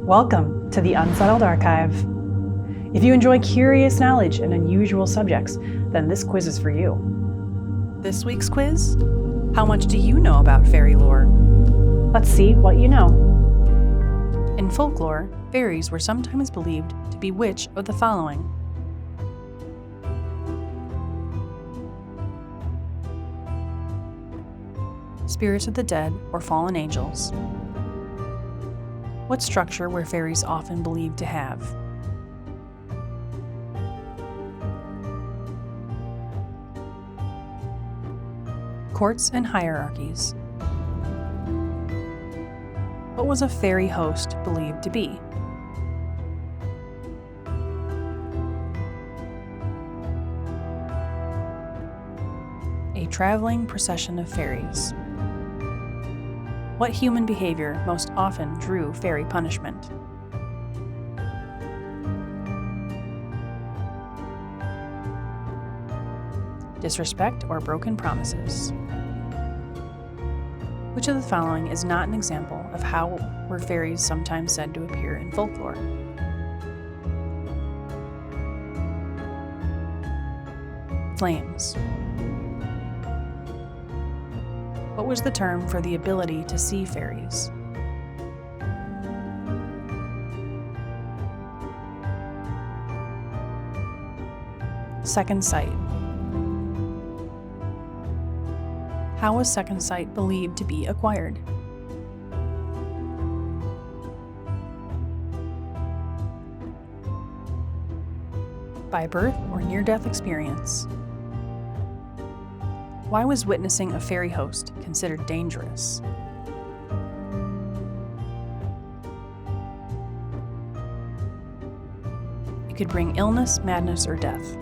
Welcome to the Unsettled Archive. If you enjoy curious knowledge and unusual subjects, then this quiz is for you. This week's quiz: how much do you know about fairy lore? Let's see what you know. In folklore, fairies were sometimes believed to be which of the following? Spirits of the dead or fallen angels. What structure were fairies often believed to have? Courts and hierarchies. What was a fairy host believed to be? A traveling procession of fairies. What human behavior most often drew fairy punishment? Disrespect or broken promises. Which of the following is not an example of how were fairies sometimes said to appear in folklore? Flames. What was the term for the ability to see fairies? Second sight. How was second sight believed to be acquired? By birth or near-death experience. Why was witnessing a fairy host considered dangerous? It could bring illness, madness, or death.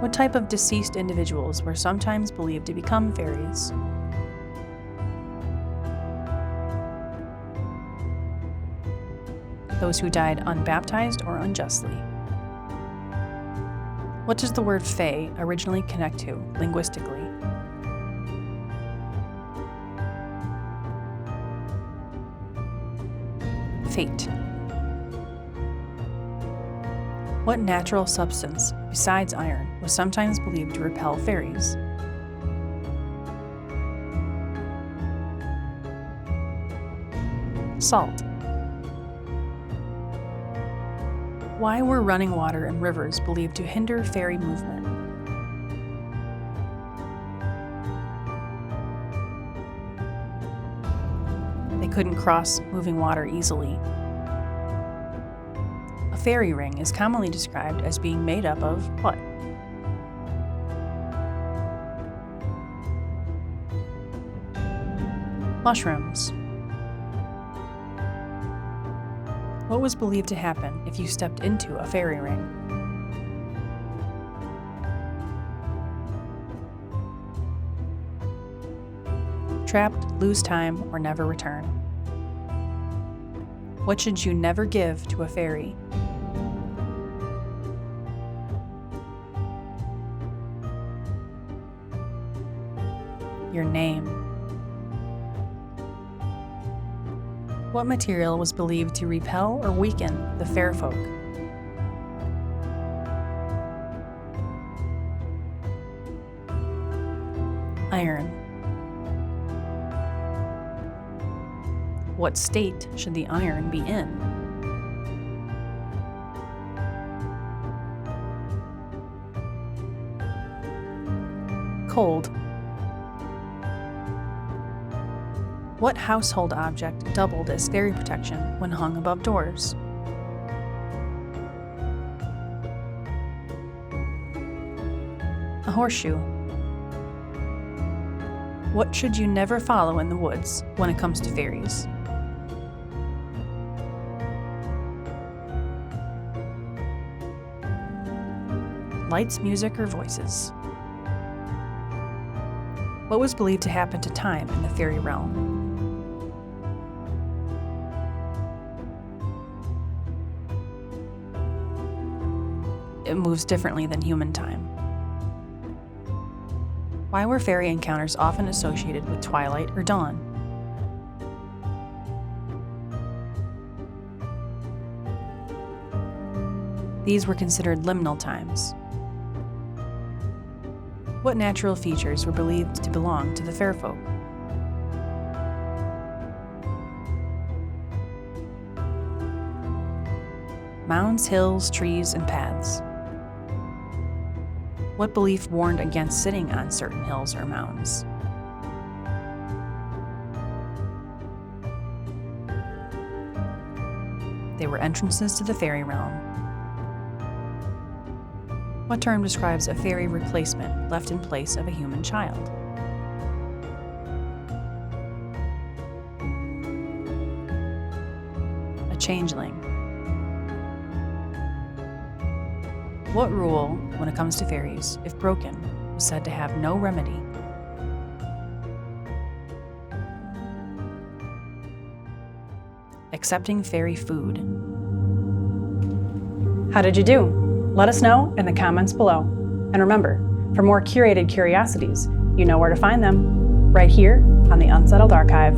What type of deceased individuals were sometimes believed to become fairies? Those who died unbaptized or unjustly. What does the word fae originally connect to linguistically? Fate. What natural substance, besides iron, was sometimes believed to repel fairies? Salt. Why were running water and rivers believed to hinder fairy movement? They couldn't cross moving water easily. A fairy ring is commonly described as being made up of what? Mushrooms. What was believed to happen if you stepped into a fairy ring? Trapped, lose time, or never return. What should you never give to a fairy? Your name. What material was believed to repel or weaken the fair folk? Iron. What state should the iron be in? Cold. What household object doubled as fairy protection when hung above doors? A horseshoe. What should you never follow in the woods when it comes to fairies? Lights, music, or voices? What was believed to happen to time in the fairy realm? It moves differently than human time. Why were fairy encounters often associated with twilight or dawn? These were considered liminal times. What natural features were believed to belong to the fair folk? Mounds, hills, trees, and paths. What belief warned against sitting on certain hills or mounds? They were entrances to the fairy realm. What term describes a fairy replacement left in place of a human child? A changeling. What rule, when it comes to fairies, if broken, was said to have no remedy? Accepting fairy food. How did you do? Let us know in the comments below. And remember, for more curated curiosities, you know where to find them, right here on the Unsettled Archive.